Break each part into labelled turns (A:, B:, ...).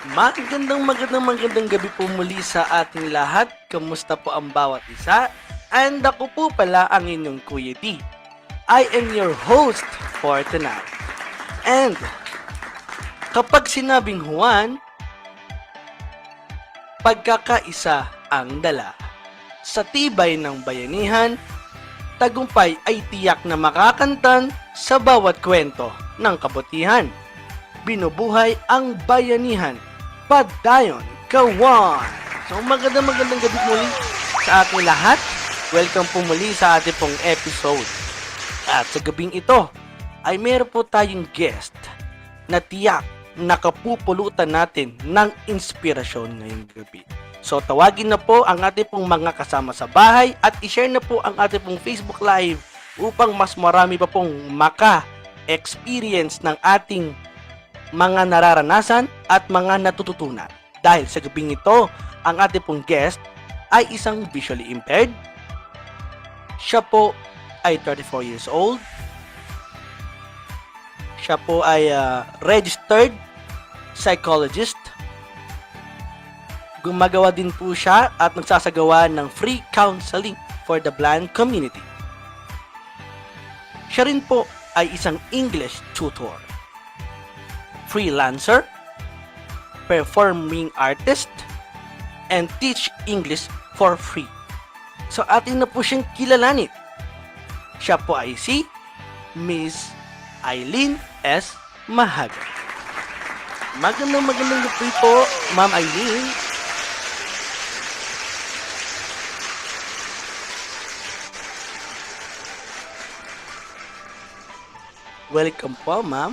A: Magandang gabi po muli sa ating lahat. Kamusta po ang bawat isa? And ako po pala ang inyong Kuya D. I am your host for tonight. And kapag sinabing Juan, pagkakaisa ang dala. Sa tibay ng bayanihan, tagumpay ay tiyak na makakantan sa bawat kwento ng kabutihan. Binubuhay ang bayanihan. Padayon, Kawan! So magandang gabi muli sa ating lahat. Welcome po muli sa ating pong episode. At sa gabing ito ay meron po tayong guest na tiyak nakapupulutan natin ng inspirasyon ngayong gabi. So tawagin na po ang ating pong mga kasama sa bahay at i-share na po ang ating pong Facebook Live upang mas marami pa pong maka-experience ng ating mga nararanasan at mga natututunan. Dahil sa gabing ito, ang ating pong guest ay isang visually impaired. Siya po ay 34 years old. Siya po ay registered psychologist. Gumagawa din po siya at nagsasagawa ng free counseling for the blind community. Siya rin po ay isang English tutor, freelancer, performing artist, and teach English for free. So atin na po siyang kilalanin. Siya po ay si Miss Eileen S. Mahaga. Magandang gabi po, Ma'am Eileen. Welcome po, Ma'am.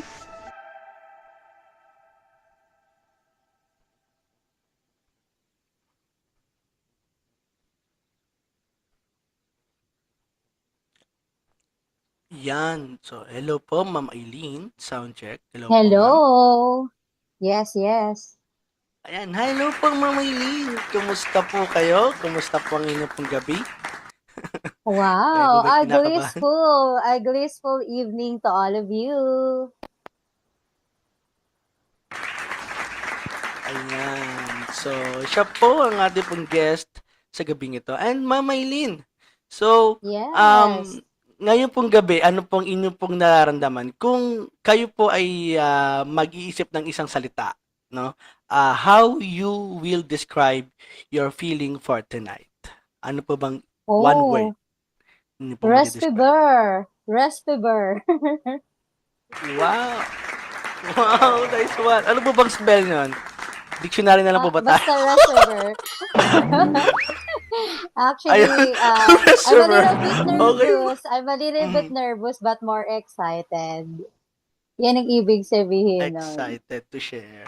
A: Yan. So, hello po, Ma'am Eileen. Sound check. Hello po,
B: Hello.
A: Ma'am.
B: Yes.
A: Ayan. Hello po, Ma'am Eileen. Kumusta po kayo? Kumusta po ang inyong pong gabi? Kayo po
B: Wow,
A: ba'y kinakabahan?
B: a blissful evening to all of you.
A: Ayan. So, siya po ang ating pong guest sa gabing ito. And Ma'am Eileen. So,
B: Yes.
A: ngayon pong gabi, ano pong inyong pong nararamdaman? Kung kayo po ay mag-iisip ng isang salita, no? How you will describe your feeling for tonight? Ano po bang one word
B: Oh,
A: niyo po mag-describe?
B: Respiver.
A: Wow! Wow, nice one. Ano po bang spell nun? Dictionary na lang po ba tayo?
B: Basta respiver. Actually,
A: Ayun,
B: I'm a
A: reservoir.
B: little bit
A: Okay.
B: nervous. I'm a little bit nervous but more excited. Yan ang ibig sabihin nun.
A: Excited to share.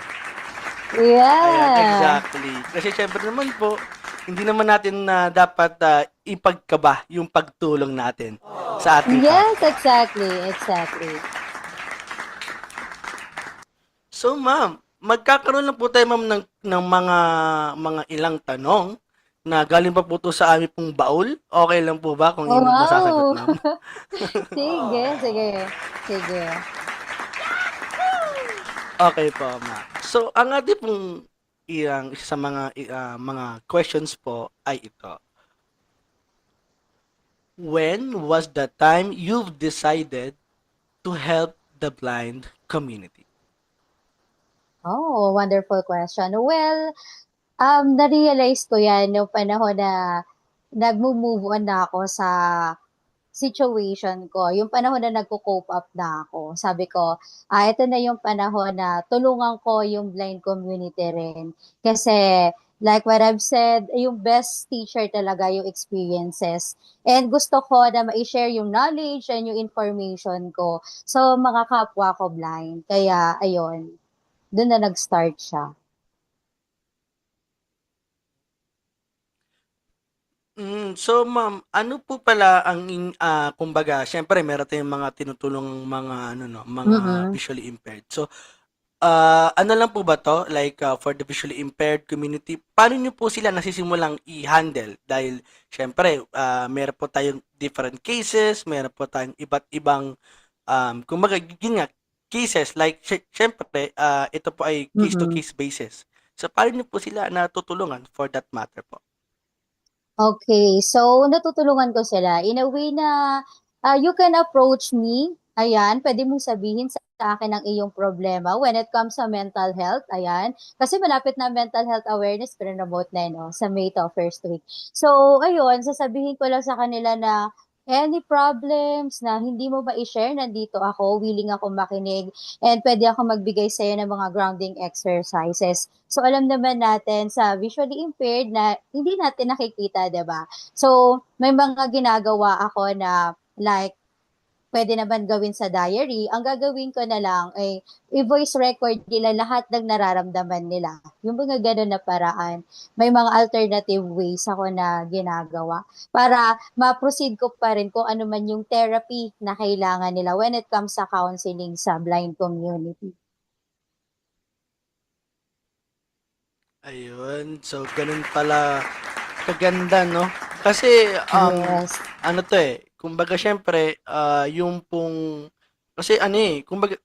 B: Yeah.
A: Ayan, exactly. Kasi syempre naman po, hindi naman natin na dapat ipagkaba yung pagtulong natin sa ating
B: Yes, exactly.
A: So, ma'am, magkakaroon lang po tayo, ma'am, ng mga ilang tanong na galing pa po to sa aming pong baul. Okay lang po ba kung
B: Oh,
A: inyong masasagot,
B: wow.
A: ma'am?
B: Sige.
A: Okay po, ma'am. So, ang ating pong isa sa mga questions po ay ito. When was the time you've decided to help the blind community?
B: Oh, wonderful question. Well, na-realize ko yan no panahon na nagmo-move on na ako sa situation ko. Yung panahon na nagko-cope up na ako. Sabi ko, ito na yung panahon na tulungan ko yung blind community rin. Kasi, like what I've said, yung best teacher talaga yung experiences. And gusto ko na ma-share yung knowledge and yung information ko sa mga kapwa ko blind. Kaya, ayun, doon na nag-start siya.
A: So ma'am, ano po pala ang kumbaga, syempre meron tayong mga tinutulong mga mga
B: Mm-mm.
A: visually impaired. So, ano lang po ba 'to? Like for the visually impaired community, paano niyo po sila nasisimulang i-handle? Dahil syempre, meron po tayong different cases, meron po tayong iba't ibang kumbaga yun nga, cases like syempre ito po ay case to
B: Mm.
A: case basis. So paano niyo po sila natutulungan for that matter po?
B: Okay, so natutulungan ko sila in a way na you can approach me. Ayan, pwede mong sabihin sa akin ang iyong problema when it comes sa mental health. Ayan, kasi malapit na mental health awareness, pero na-vote na no, sa May to, first week. So, ayun, sasabihin ko lang sa kanila na any problems na hindi mo ba i-share, nandito ako, willing ako makinig, and pwede ako magbigay sa'yo ng mga grounding exercises. So, alam naman natin sa visually impaired na hindi natin nakikita, 'di ba? So, may mga ginagawa ako na like pwede naman gawin sa diary. Ang gagawin ko na lang ay i-voice record nila lahat ng nararamdaman nila. Yung mga gano'n na paraan. May mga alternative ways ako na ginagawa para ma-proceed ko pa rin kung ano man yung therapy na kailangan nila when it comes sa counseling sa blind community.
A: Ayun, so ganun pala kaganda, no? Kasi,
B: Yes.
A: ano to kumbaga syempre, yung pong, kasi ano kumbaga,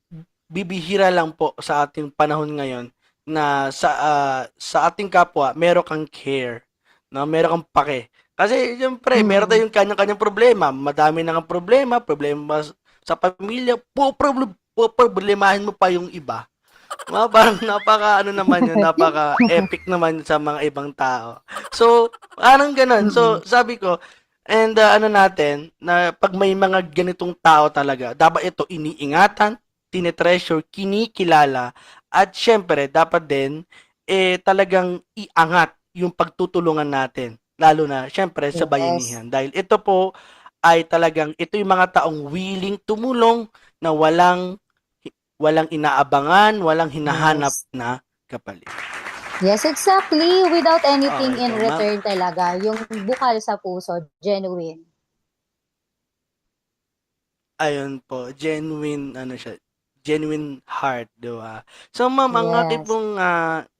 A: bibihira lang po sa ating panahon ngayon na sa ating kapwa, meron kang care, no? Meron kang pake. Kasi syempre, meron
B: Mm.
A: tayong kanya-kanyang problema. Madami na problema sa pamilya, problemahin mo pa yung iba. Parang napaka ano naman yun, napaka epic naman sa mga ibang tao. So, parang ganun. So,
B: Mm.
A: sabi ko, and ano natin, na pag may mga ganitong tao talaga, dapat ito iniingatan, tinetreasure, kinikilala, at syempre, dapat din, talagang iangat yung pagtutulungan natin. Lalo na, syempre, sa
B: Yes.
A: bayanihan. Dahil ito po, ay talagang, ito yung mga taong willing tumulong na walang inaabangan, walang hinahanap
B: Yes.
A: na kapalit.
B: Yes, exactly. Without anything
A: Okay
B: in
A: po, ma'am.
B: return talaga. Yung bukal sa puso, genuine.
A: Ayun po, genuine, ano siya, genuine heart, di ba? So, ma'am, ang aking
B: Yes.
A: pong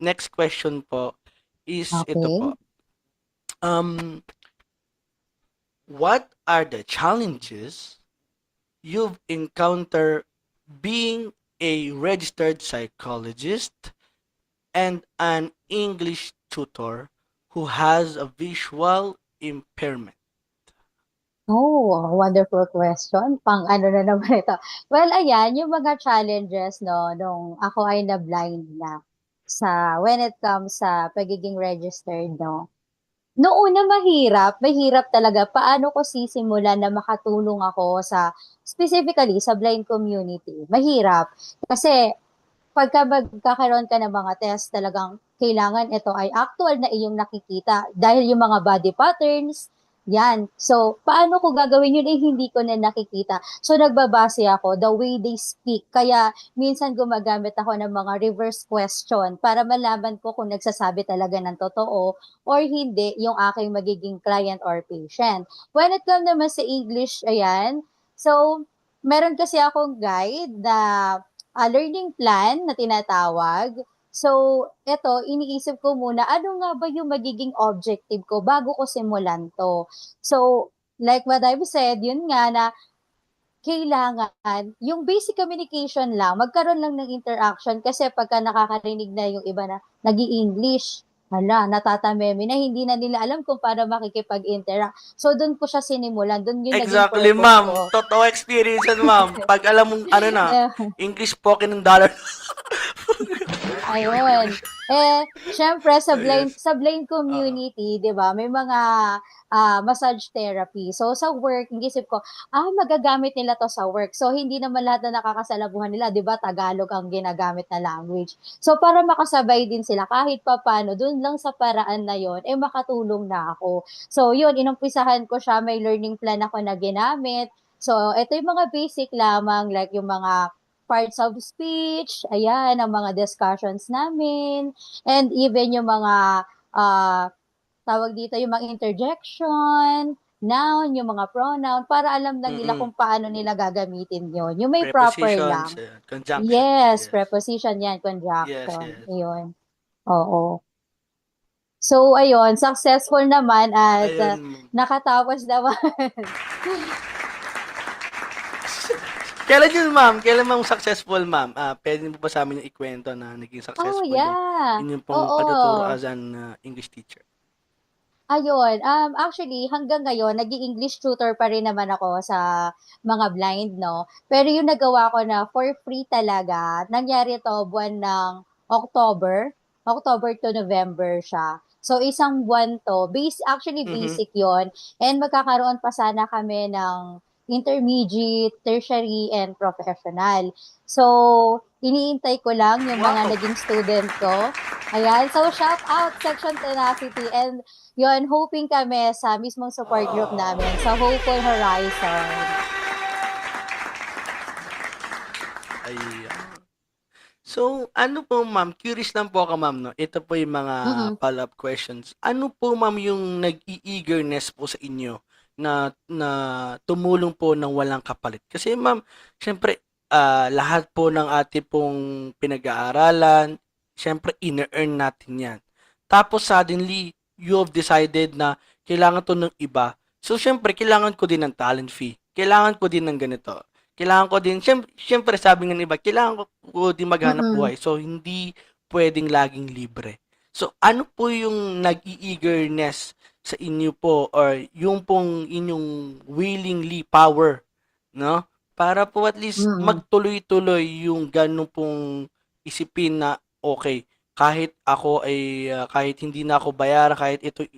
A: next question po is ito po.
B: Okay.
A: Um, what are the challenges you've encountered being a registered psychologist and an English tutor who has a visual impairment?
B: Oh, wonderful question. Pang ano na naman ito. Well, ayan, yung mga challenges, no, nung ako ay na-blind na sa when it comes sa pagiging registered, no. Noong una mahirap talaga. Paano ko sisimulan na makatulong ako sa specifically sa blind community? Mahirap. Kasi pagka magkakaroon ka ng mga test, talagang kailangan ito ay actual na iyong nakikita dahil yung mga body patterns, yan. So, paano ko gagawin yun? Hindi ko na nakikita. So, nagbabase ako the way they speak. Kaya, minsan gumagamit ako ng mga reverse question para malaman ko kung nagsasabi talaga ng totoo or hindi yung aking magiging client or patient. When it comes naman sa English, ayan. So, meron kasi akong guide na learning plan na tinatawag. So, eto, iniisip ko muna, ano nga ba yung magiging objective ko bago ko simulan to? So, like what I've said, yun nga na kailangan, yung basic communication lang, magkaroon lang ng interaction kasi pagka nakakarinig na yung iba na nag english hala, natatameme na, hindi na nila alam kung paano makikipag-interact. So, doon ko siya sinimulan, doon yung naging
A: Exactly,
B: purpose
A: ma'am.
B: ko.
A: Totoo experience yan, ma'am. Pag alam mong, ano na, English spoken ng dollar.
B: Ayun. Syempre
A: Yes.
B: sa blind
A: Oo.
B: community, 'di ba, may mga massage therapy. So sa work, inisip ko, magagamit nila 'to sa work. So hindi naman lahat na nakakasalamuhan nila, 'di ba, Tagalog ang ginagamit na language. So para makasabay din sila kahit papaano, dun lang sa paraan na 'yon, makatulong na ako. So 'yun, inumpisahan ko siya, may learning plan ako na ginamit. So ito yung mga basic lamang like yung mga parts of speech, ayan, ang mga discussions namin, and even yung mga, tawag dito, yung mga interjection, noun, yung mga pronoun, para alam na nila
A: Mm-mm.
B: kung paano nila gagamitin yon. Yung may proper
A: Prepositions,
B: lang.
A: conjunctions.
B: Yes,
A: Yes.
B: preposition yan,
A: Yes,
B: conjunction,
A: yes.
B: yun. Oo. So, ayun, successful naman at
A: Ayun.
B: nakatapos naman.
A: Kailan yun, ma'am? Kailan ma'am successful, ma'am? Pwede mo ba sa amin yung ikwento na naging
B: Oh,
A: successful yung
B: yeah.
A: inyong pong pagtuturo
B: Oo.
A: as an English teacher?
B: Ayun, actually hanggang ngayon nag-i-English tutor pa rin naman ako sa mga blind 'no. Pero yung nagawa ko na for free talaga, nangyari 'to buwan ng October, October to November siya. So isang buwan 'to, actually
A: Mhm.
B: basic yon, and magkakaroon pa sana kami ng intermediate, tertiary, and professional. So, iniintay ko lang yung mga
A: Wow!
B: naging student ko. Ayan, so shout out Section Tenacity, and yun, hoping kami sa mismong support group namin, sa Hopeful Horizon.
A: Ayan. So, ano po ma'am, curious lang po ako ma'am, no? Ito po yung mga
B: Mm.
A: follow-up questions. Ano po ma'am yung nag-i-eagerness po sa inyo na tumulong po ng walang kapalit? Kasi ma'am, syempre, lahat po ng ating pong pinag-aaralan, syempre, ine-earn natin yan. Tapos suddenly, you have decided na kailangan to ng iba. So, syempre, kailangan ko din ng talent fee. Kailangan ko din ng ganito. Kailangan ko din, syempre sabi nga ng iba, kailangan ko din maghanap
B: Mm.
A: buhay. So, hindi pwedeng laging libre. So, ano po yung nag-i-eagerness sa inyo po or yung pong inyong willingly power, no? Para po at least
B: Mm.
A: magtuloy-tuloy yung ganun pong isipin na, okay, kahit ako ay, kahit hindi na ako bayaran, kahit ito,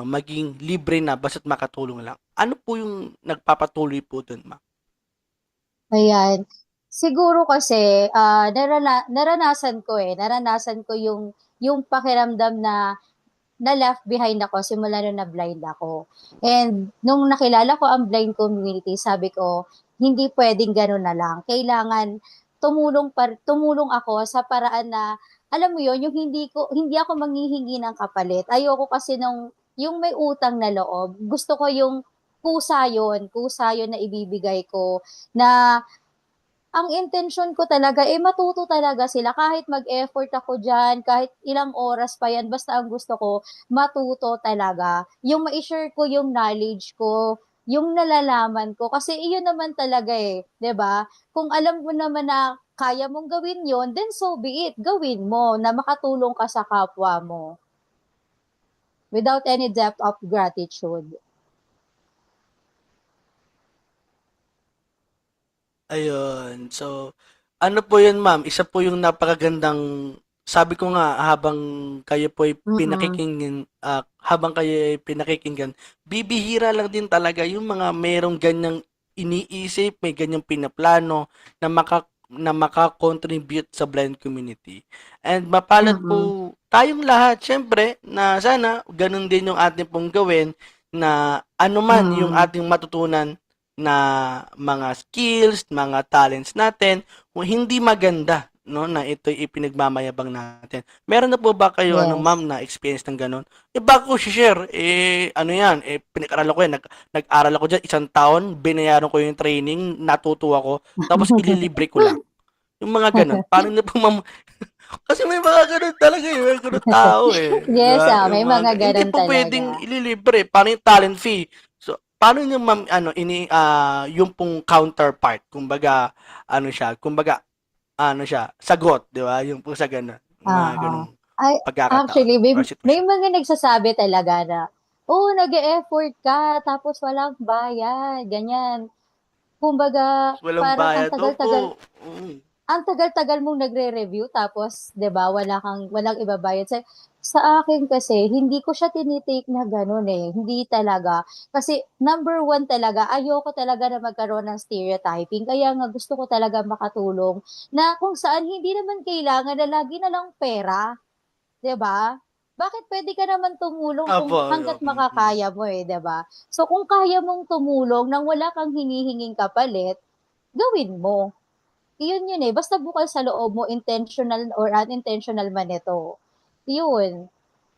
A: maging libre na, basta't makatulong lang. Ano po yung nagpapatuloy po dun, ma'am?
B: Ayan. Siguro kasi, naranasan ko yung pakiramdam na left behind ako simula nung na-blind ako. And nung nakilala ko ang blind community, sabi ko, hindi puwedeng gano'n na lang. Kailangan tumulong ako sa paraan na, alam mo yon, yung hindi ako manghihingi ng kapalit. Ayoko kasi yung may utang na loob. Gusto ko yung kusa yon na ibibigay ko, na ang intensyon ko talaga, matuto talaga sila kahit mag-effort ako diyan, kahit ilang oras pa yan, basta ang gusto ko matuto talaga. Yung mai-share ko yung knowledge ko, yung nalalaman ko, kasi iyon naman talaga, 'di ba? Kung alam mo naman na kaya mong gawin yon, then so be it, gawin mo na makatulong ka sa kapwa mo without any depth of gratitude.
A: Ayun. So, ano po yun, ma'am? Isa po yung napakagandang, sabi ko nga,
B: Mm.
A: habang kayo ay pinakikinggan, bibihira lang din talaga yung mga merong ganyang iniisip, may ganyang pinaplano na maka-contribute sa blind community. And mapalad
B: Mm.
A: po tayong lahat, syempre, na sana ganun din yung ating pong gawin na anuman yung
B: Mm.
A: ating matutunan na mga skills, mga talents natin, kung hindi maganda, no, na ito'y ipinagmamayabang natin. Meron na po ba kayo,
B: Yes.
A: ma'am, na experience ng gano'n? Bago ko share, ano yan, pinag-aralan ko yan, nag-aral ako dyan, isang taon, binayaran ko yung training, natuto ako, tapos ililibre ko lang. Yung mga gano'n. Paano na po, ma'am? Kasi may mga gano'n talaga eh, may gano'n tao eh.
B: Yes,
A: Diba?
B: may
A: Yung mga,
B: mga
A: hindi
B: gano'n
A: po pwedeng
B: talaga.
A: ililibre. Paano yung talent fee? So, paano yung ma'am, yung pong counterpart, kumbaga, sagot, di ba? Yung po sa gano'n. Mga
B: Oo.
A: ganong
B: Ay,
A: pagkakataon
B: actually may
A: or
B: may
A: sitwasyon.
B: mga nagsasabi talaga na, "Oh, nag-e-effort ka tapos walang bayad," ganyan. Kumbaga,
A: Walang
B: parang
A: bayad. Opo. Mm.
B: ang tagal-tagal mong nagre-review tapos 'di ba walang ibabayad sa akin kasi hindi ko siya tini-take na gano'n, hindi talaga. Kasi number one talaga, ayoko talaga na magkaroon ng stereotyping, kaya nga gusto ko talaga makatulong na kung saan hindi naman kailangan na lagi na lang pera, 'di ba? Bakit puwede ka naman tumulong kung
A: Opo.
B: hangga't
A: Mm.
B: makakaya mo, 'di ba? So kung kaya mong tumulong nang wala kang hinihinging kapalit, gawin mo. Iyon yun, basta bukal sa loob mo, intentional or unintentional man ito. Yun.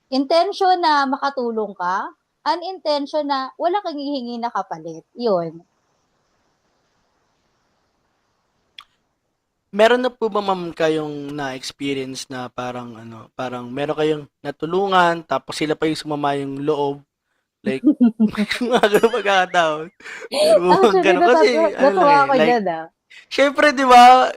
B: Intention na makatulong ka, unintention na wala kang hihingi na kapalit. Yun.
A: Meron na po ba ma'am kayong na-experience na parang meron kayong natulungan tapos sila pa yung sumama yung loob Like, mga gano'ng pagkakataon. Mga
B: Actually,
A: gano'n. Kasi, ano lang
B: natuwa
A: eh,
B: ako
A: like,
B: diyan, ah.
A: syempre, di ba,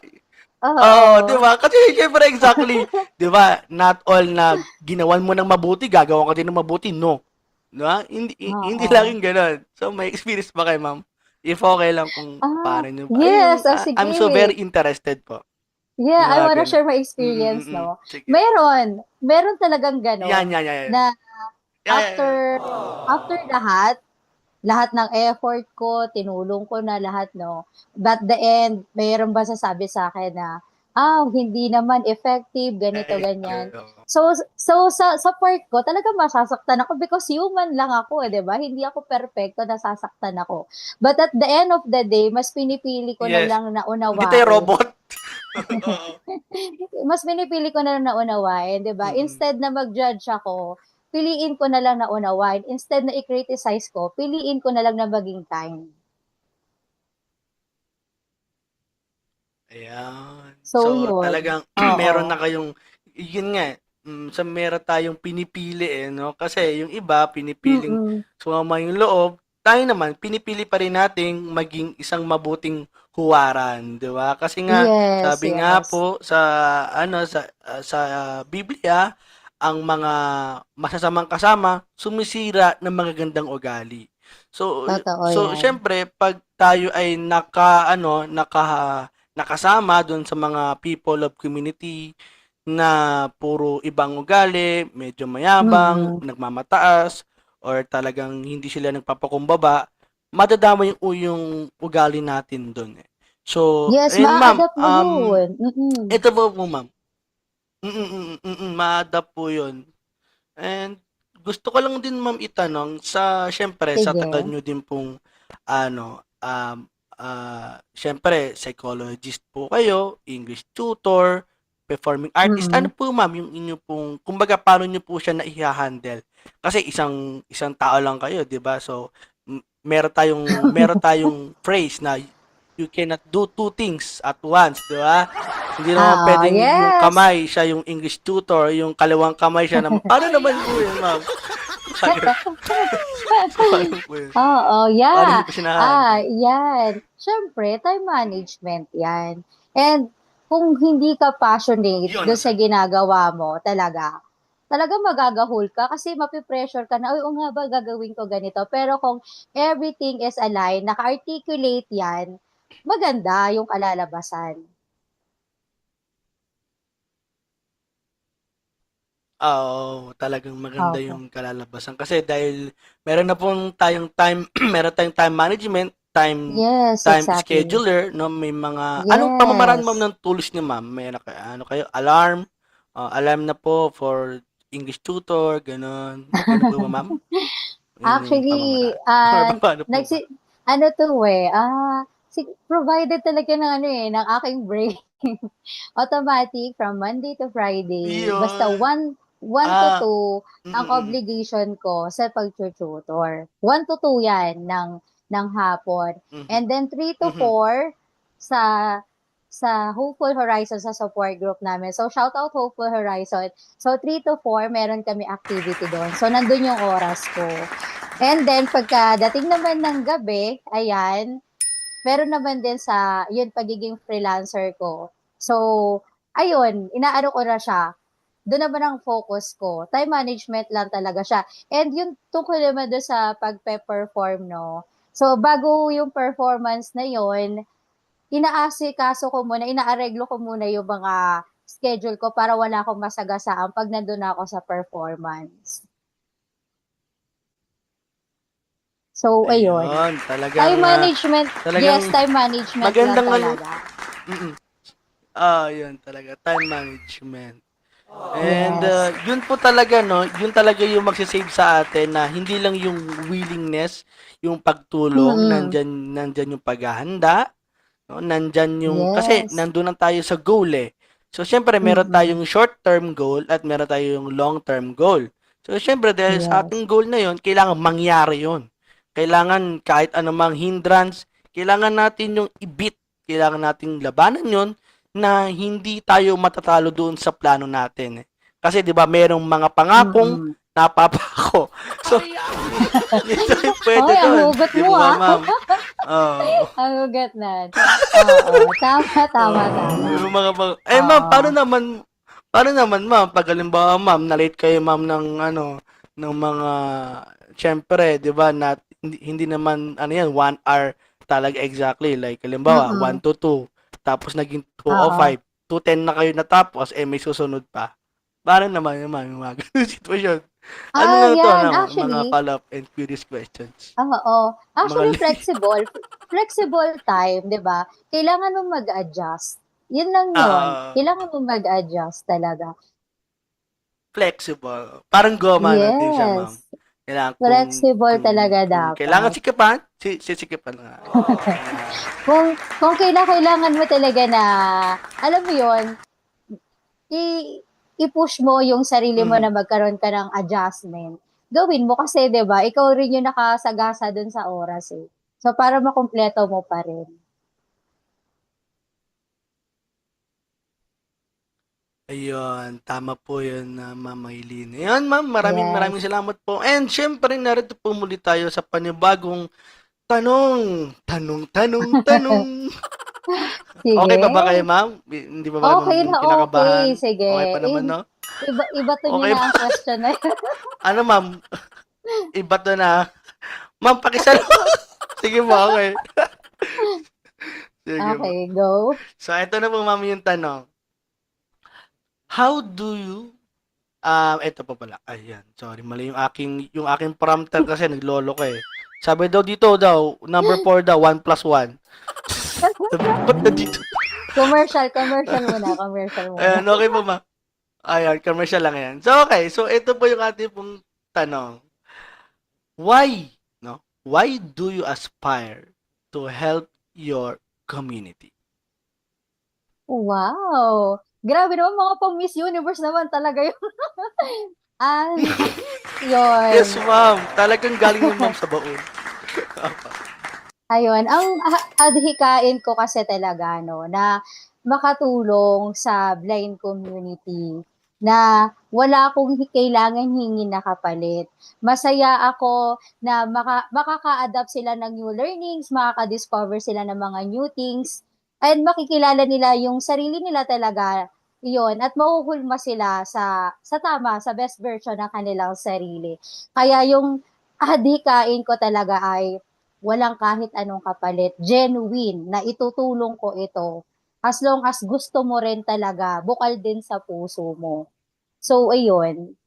A: oo, di
B: Oo.
A: ba? Kasi syempre, exactly, di ba, not all na ginawan mo ng mabuti, gagawa ka din ng mabuti, no. Di ba? Hindi
B: Oo.
A: laging gano'n. So, may experience ba kayo, ma'am? If okay lang kung paano nyo, ay,
B: Yes, oh,
A: I'm so very
B: sige.
A: interested po.
B: Yeah,
A: Yung
B: I
A: mga
B: wanna
A: gano'n.
B: share my
A: Mm,
B: experience, no?
A: sige.
B: Meron talagang
A: Yan,
B: gano'n
A: yan, yan, yan.
B: na
A: Yan, yan, yan.
B: after lahat ng effort ko, tinulong ko na lahat, no? But the end, mayroon ba sasabi sa akin na, hindi naman effective, ganito, ganyan. So, sa part ko, talaga masasaktan ako because human lang ako, di ba? Hindi ako perfecto, nasasaktan ako. But at the end of the day, mas pinipili ko na
A: Yes.
B: lang na
A: Hindi tayo
B: unawain.
A: robot. Oo.
B: Mas pinipili ko na lang na unawain, 'di ba?
A: Mm.
B: Instead na mag-judge ako, piliin ko na lang na unawain. Instead na i-criticize ko, piliin ko na lang na maging kind.
A: Ayan.
B: So,
A: So,
B: yun.
A: talagang meron na
B: Oo.
A: kayong, yun nga, sa meron tayong pinipili no? Kasi yung iba, pinipiling
B: Mm.
A: sumama yung loob. Tayo naman, pinipili pa rin nating maging isang mabuting huwaran, di ba? Kasi nga,
B: Yes,
A: sabi nga
B: yes.
A: po sa, sa Biblia, ang mga masasamang kasama, sumisira ng mga gandang ugali. So,
B: Totoo yan.
A: syempre, pag tayo ay nakasama doon sa mga people of community na puro ibang ugali, medyo mayabang,
B: Mm.
A: nagmamataas, or talagang hindi sila nagpapakumbaba, madadama yung ugali natin doon eh. So,
B: Yes,
A: ayun ma'am,
B: maa-adapt mo yun. Mm.
A: ito po ma'am, ma-adapt po yun. And gusto ko lang din ma'am itanong sa syempre sa tagal
B: Sige.
A: nyo din pong syempre psychologist po kayo, English tutor, performing artist. Ano
B: Mm.
A: po ma'am yung inyo pong kumbaga paano nyo po siya naiha-handle? Kasi isang tao lang kayo, 'di ba? So meron tayong phrase na you cannot do two things at once, 'di ba? Hindi naman
B: Oo,
A: pwedeng yung
B: yes.
A: kamay siya yung English tutor, yung kaliwang kamay siya na ano naman po yun, ma'am? Paano po yun?
B: Oo,
A: Paano niyo
B: yeah.
A: po sinahandle?
B: Yan. Siyempre, time management yan. And kung hindi ka passionate
A: Yun
B: doon
A: ang
B: sa
A: sagot.
B: ginagawa mo, talaga magagahol ka kasi mapipressure ka na, "Uy, o nga ba gagawin ko ganito?" Pero kung everything is aligned, naka-articulate yan, maganda yung kalalabasan.
A: Oo, talagang maganda
B: Opo.
A: yung kalalabasan kasi dahil meron na pong tayong time meron tayong time management, time
B: Yes,
A: time
B: exactly.
A: scheduler, no? May mga anong pamamaraan ma'am
B: Yes.
A: ng tools niyo, ma'am? May kayo alarm, alarm na po for English tutor, gano'n. Gano'n po ba, ma'am? Yun yung
B: Actually,
A: pamamaraan. Or paano po ba?
B: ano 'to, eh, provided talaga ng ano, eh, ng aking brain. Automatic from Monday to Friday, basta
A: Iyon.
B: one to
A: Ah,
B: two
A: mm,
B: ang
A: mm, mm.
B: obligation ko sa pagtu-tutor. 1 to 2 'yan ng hapon.
A: Mhm.
B: And then 3 to
A: Mhm.
B: 4 sa Hopeful Horizon sa support group namin. So, shout out Hopeful Horizon. So, 3 to 4 meron kami activity doon. So, nandun yung oras ko. And then, pagkadating naman ng gabi, ayan, meron naman din yun, pagiging freelancer ko. So, ayun, inaano ko na siya. Doon naman ang focus ko. Time management lang talaga siya. And yung tungkol naman doon sa pagpe-perform, no? So, bago yung performance na yun, inaasikaso ko muna, inaareglo ko muna yung mga schedule ko para wala akong masagasaan pag nandun ako sa performance. So, ayun.
A: Ayun, talagang,
B: Time management,
A: talagang
B: yes, time management lang
A: magandang ano,
B: talaga.
A: mm. Yun talaga, time management. And
B: Yes.
A: yun po talaga no, yun talaga yung magse-save sa atin na hindi lang yung willingness, yung pagtulong,
B: Mm.
A: nandyan yung paghahanda, no? Nandyan yung kasi
B: Yes.
A: nandoon lang tayo sa goal eh. So syempre meron
B: Mm.
A: tayong short-term goal at meron tayong long-term goal. So syempre dahil sa
B: Yes.
A: ating goal na yon, kailangan mangyari yon. Kailangan kahit anumang hindrance, kailangan natin yung i-beat, kailangan nating labanan yon na hindi tayo matatalo doon sa plano natin eh. Kasi 'di ba merong mga pangakong
B: Mm.
A: napapa ako. So, minsan pwede
B: Ay, ang
A: doon.
B: hugot
A: Di
B: mo,
A: ba,
B: ah.
A: ma'am? Oo.
B: Ang hugot na. Oo, tama, tama, tama.
A: Yung ma'am,
B: Oo.
A: paano naman, ma'am, pag halimbawa, ma'am, na-late kayo, ma'am, ng ano, ng mga, syempre, di ba, hindi naman, ano yan, 1 hour talaga exactly. Like, halimbawa,
B: Mm-mm.
A: 1 to 2, tapos naging 2 o
B: Oo.
A: 5, 2:10 na kayo natapos, may susunod pa. Paano naman yung ma'am, yung mga ganun sitwasyon? Ano na to,
B: Yan,
A: ano, mga
B: actually,
A: follow-up and curious questions.
B: oo.
A: Mga
B: Actually, flexible time, 'di ba? Kailangan mong mag-adjust. Yun lang yun.
A: ah,
B: Kailangan mong mag-adjust talaga.
A: flexible. Parang goma natin siya, ma'am.
B: Yes.
A: Kailangan
B: Flexible talaga
A: kung kailangan
B: dapat.
A: sikipan, sisikipan nga. Ayan.
B: Kung kailangan mo talaga na, alam mo yun, i i-push mo yung sarili mo na
A: Mhm.
B: magkaroon ka ng adjustment. Gawin mo kasi 'di ba, ikaw rin yung nakasagasa dun sa oras eh. So para makumpleto mo pa rin.
A: Ayun, tama po yun na Ma'am Maylene. Ayun, ma'am, maraming maraming
B: Yes.
A: salamat po. And syempre, narito po muli tayo sa panibagong tanong. Tanong. Okay
B: Sige.
A: pa ba kayo, ma'am? Hindi pa ba kayo,
B: Okay
A: ma'am,
B: na okay.
A: kinakabahan?
B: Sige.
A: Okay pa naman, no?
B: Ibato niyo
A: Okay
B: na
A: pa.
B: ang question na yun.
A: Ano, ma'am? Iba to na. Ma'am, pakisalo. Sige po, okay. Sige po.
B: Okay, go.
A: So, ito na po, ma'am, yung tanong. How do you ito pa pala. Ayan, sorry, mali yung aking prompter kasi naglolo ko eh. Sabi daw dito daw, number 4 daw, 1 plus 1. Sabi ko, ba't na dito?
B: Commercial muna, commercial muna.
A: Ayan, okay po ma. Ayan, commercial lang yan. So, okay. So, ito po yung ating pong tanong. Why, no? Why do you aspire to help your community?
B: Wow! Grabe naman, mga pang Miss Universe naman talaga yun.
A: Yes,
B: Yun.
A: ma'am. Talagang galing yung ma'am sa baon.
B: Ayun, ang adhikain ko kasi talaga, no, na makatulong sa blind community na wala akong kailangan hingin na kapalit. Masaya ako na makaka-adapt sila ng new learnings, makaka-discover sila ng mga new things, and makikilala nila yung sarili nila talaga, yun, at mahuhulma sila sa tama, sa best version ng kanilang sarili. Kaya yung adhikain ko talaga ay walang kahit anong kapalit, genuine na itutulong ko ito. As long as gusto mo rin talaga, bukal din sa puso mo. So, ayun.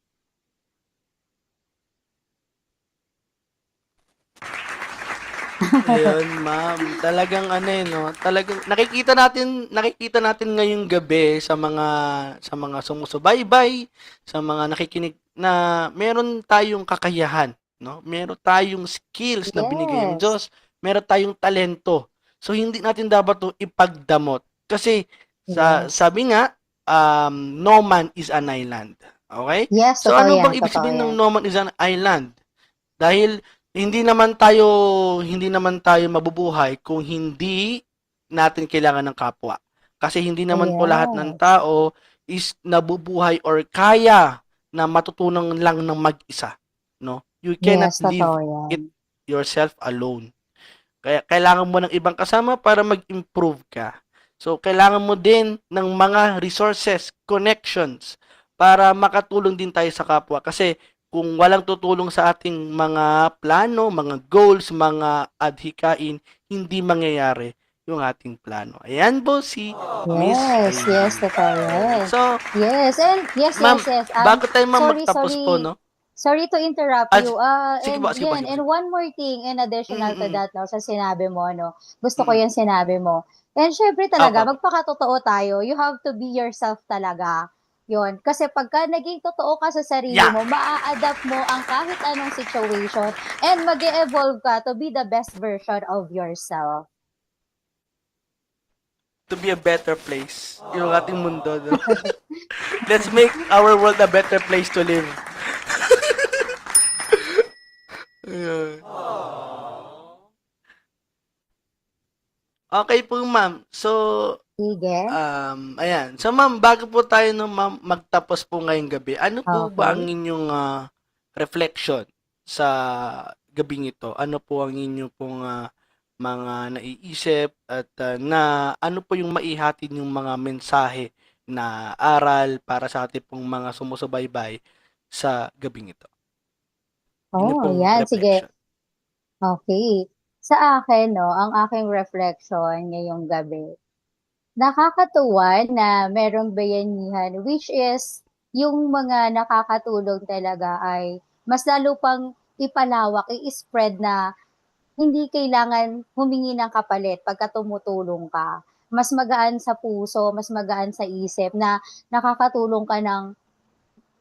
A: Ayun, ma'am. Talagang ano eh, no? Talagang nakikita natin ngayong gabi sa mga sumusubaybay, sa mga nakikinig na meron tayong kakayahan, no? Meron tayong skills na binigay ng
B: Yes.
A: Diyos, meron tayong talento. So hindi natin dapat 'to ipagdamot kasi
B: Yes.
A: sabi nga no man is an island. Okay?
B: Yes,
A: So
B: totoo
A: ano
B: yan,
A: bang ibig
B: totoo
A: sabihin ng
B: yan.
A: no man is an island? Dahil hindi naman tayo mabubuhay kung hindi natin kailangan ng kapwa. Kasi hindi naman po lahat ng
B: Yes.
A: tao is nabubuhay or kaya na matutunan lang ng mag-isa, no? You cannot
B: Yes,
A: live
B: totoo yan.
A: it yourself alone. Kaya kailangan mo ng ibang kasama para mag-improve ka. So kailangan mo din ng mga resources, connections para makatulong din tayo sa kapwa kasi kung walang tutulong sa ating mga plano, mga goals, mga adhikain, hindi mangyayari yung ating plano. Ayan po si Miss
B: Yes,
A: Aileen.
B: totoo yan.
A: So,
B: Yes, and
A: ma'am,
B: yes.
A: bago tayo
B: Sorry,
A: magtapos po,
B: sorry.
A: no?
B: Sorry to interrupt
A: Ah,
B: you.
A: sige po,
B: And
A: sige po,
B: yan,
A: sige po,
B: and
A: sige po.
B: one more thing in additional to
A: Mm-mm.
B: that, no, sa sinabi mo, no. Gusto ko
A: Mm-mm.
B: yung sinabi mo. And syempre
A: Opo,
B: talaga,
A: opo.
B: magpakatotoo tayo. You have to be yourself talaga. Yun. Kasi pagka naging totoo ka sa sarili
A: Yeah!
B: mo, maa-adapt mo ang kahit anong situation and mag evolve ka to be the best version of yourself.
A: To be a better place. Yung ating mundo. No? Let's make our world a better place to live. Ayun. Okay po, ma'am. So,
B: Sige.
A: ayan. So, ma'am, bago po tayo no, ma'am, magtapos po ngayong gabi, ano po ba ang
B: Okay.
A: inyong reflection sa gabing ito? Ano po ang inyo pong mga naiisip at na ano po yung maihatid yung mga mensahe na aral para sa ating pong mga sumusubaybay sa gabing ito? Inyo
B: Oh,
A: pong
B: yan. Sige.
A: reflection.
B: Okay. Sa akin, no, ang aking reflection ngayong gabi, nakakatuwa na merong bayanihan, which is yung mga nakakatulong talaga ay mas lalo pang ipalawak, i-spread na hindi kailangan humingi ng kapalit pagka tumutulong ka. Mas magaan sa puso, mas magaan sa isip na nakakatulong ka ng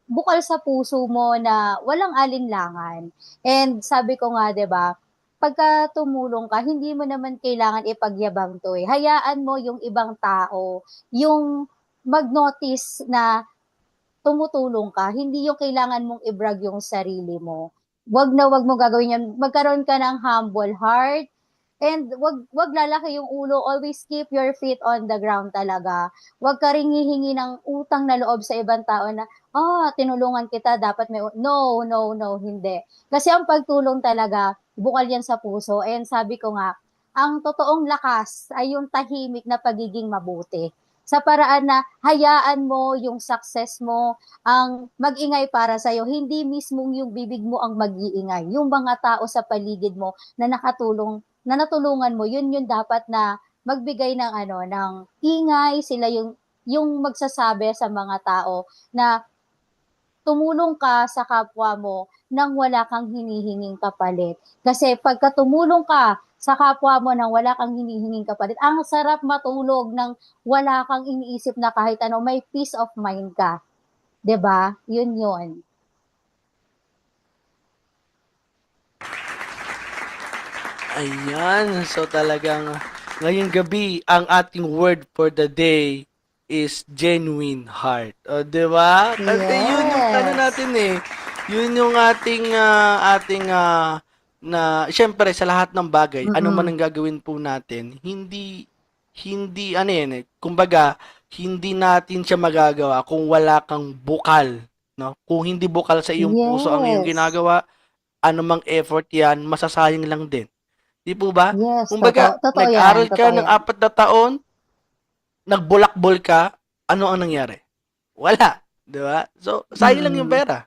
B: bukal sa puso mo na walang alinlangan. And sabi ko nga, 'di ba, pagka tumulong ka, hindi mo naman kailangan ipagyabang 'to eh. Hayaan mo yung ibang tao, yung mag-notice na tumutulong ka. Hindi yung kailangan mong i-brag yung sarili mo. Wag mo gagawin yan. Magkaroon ka ng humble heart. And wag lalaki yung ulo. Always keep your feet on the ground talaga. Wag ka ring hihingi ng utang na loob sa ibang tao na, tinulungan kita, dapat may, no, no, no, hindi. Kasi ang pagtulong talaga, bukal yan sa puso. And sabi ko nga, ang totoong lakas ay yung tahimik na pagiging mabuti. Sa paraan na hayaan mo yung success mo ang mag-ingay para sa'yo. Hindi mismong yung bibig mo ang mag-iingay. Yung mga tao sa paligid mo na natulungan mo, yun yung dapat na magbigay ng ng ingay, sila yung magsasabi sa mga tao na tumulong ka sa kapwa mo nang wala kang hinihinging kapalit. Kasi pagka tumulong ka sa kapwa mo nang wala kang hinihinging kapalit, ang sarap matulog nang wala kang iniisip na kahit ano, may peace of mind ka. 'Di ba? Yun yun.
A: Ayan, so talagang ngayong gabi, ang ating word for the day is genuine heart. O, di ba? Kasi yun yung ano
B: Yes.
A: natin eh. Yun yung na, syempre sa lahat ng bagay, ano man
B: Mm.
A: ang gagawin po natin, hindi, ano yan eh, kumbaga, hindi natin siya magagawa kung wala kang bukal, no? Kung hindi bukal sa iyong puso ang iyong
B: Yes.
A: ginagawa, anumang effort yan, masasayang lang din. Di po ba?
B: Yes, totoo.
A: Kumbaga,
B: Totoo 'yan,
A: nag-aral ka
B: totoo
A: ng
B: 'yan.
A: 4 na taon, nagbulakbol ka, ano ang nangyari? Wala, 'di ba? So, sayang lang yung
B: Mm.
A: pera,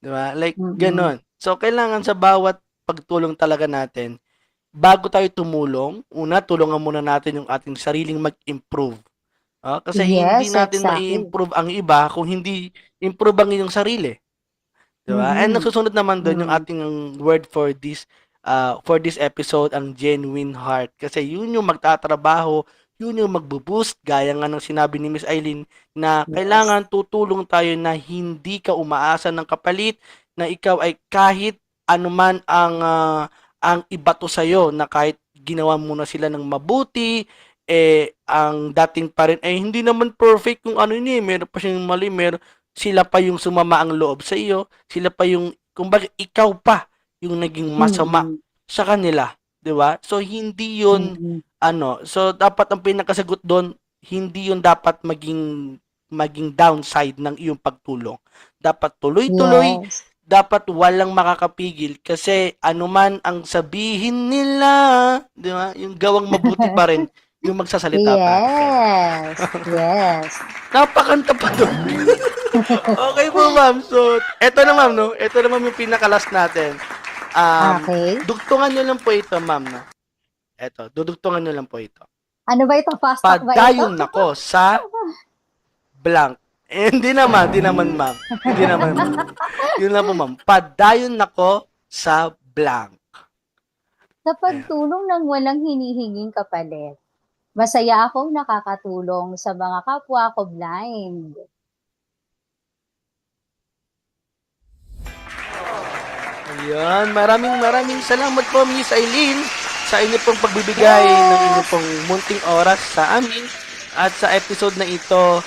A: 'di ba? Like
B: Mm.
A: gano'n. So, kailangan sa bawat pagtulong talaga natin, bago tayo tumulong, una tulungan muna natin yung ating sariling mag-improve. Kasi hindi
B: Yes,
A: natin
B: exactly.
A: mai-improve ang iba kung hindi improve ang iyong sarili. 'Di ba? And
B: Mhm.
A: nasusunod naman doon yung
B: Mm.
A: ating word for this episode, ang genuine heart. Kasi yun yung magtatrabaho, yun yung magbo-boost, gaya nga ng sinabi ni Miss Eileen, na
B: Yes.
A: kailangan tutulong tayo na hindi ka umaasa ng kapalit, na ikaw ay kahit anuman ang ibato sa'yo, na kahit ginawa mo na sila ng mabuti, ang dating pa rin, hindi naman perfect kung ano yun meron pa siyang mali, sila pa yung sumama ang loob sa iyo, sila pa yung, kumbaga, ikaw pa yung naging masama
B: Mm.
A: sa kanila, 'di ba? So hindi 'yun
B: Mm.
A: so dapat ang pinakasagot doon, hindi 'yun dapat maging downside ng iyong pagtulong. Dapat tuloy-tuloy,
B: Yes.
A: dapat walang makakapigil kasi anuman ang sabihin nila, 'di ba? Yung gawang mabuti pa rin yung magsasalita para sa'yo.
B: Yes. Yes.
A: Napakanta pa doon. Okay po, ma'am. So, eto na, ma'am, no? Eto na, ma'am, yung pinaka-last natin.
B: Okay.
A: Dugtungan nyo lang po ito, ma'am, no? Eto, dudugtungan nyo lang po ito.
B: Ano ba ito? Fast talk ba ito?
A: Padayon nako sa blank. Hindi naman, ma'am. Hindi naman, ma'am. Yun lang po, ma'am. Padayon nako sa blank.
B: Sa
A: Ayan.
B: pagtulong ng walang hinihinging kapalit, masaya akong nakakatulong sa mga kapwa ko blind.
A: Ayan, maraming salamat po, Miss Eileen, sa inyo pong pagbibigay ng inyo
B: Yes!
A: pong munting oras sa amin. At sa episode na ito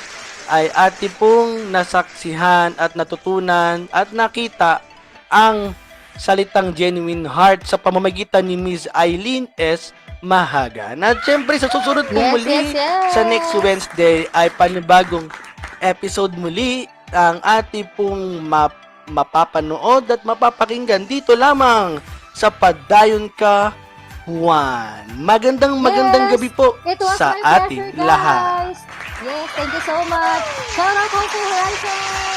A: ay ating pong nasaksihan at natutunan at nakita ang salitang genuine heart sa pamamagitan ni Miss Eileen S. Mahagan. At syempre sa susunod po
B: Yes,
A: muli
B: yes, yes!
A: sa next Wednesday ay panibagong episode muli ang ating pong mapapanood at mapapakinggan dito lamang sa Padayon Ka Juan. Magandang
B: Yes,
A: gabi po
B: It was
A: sa
B: my
A: ating
B: pleasure,
A: lahat.
B: guys. Yes, thank you so much. Shout out also Horizon.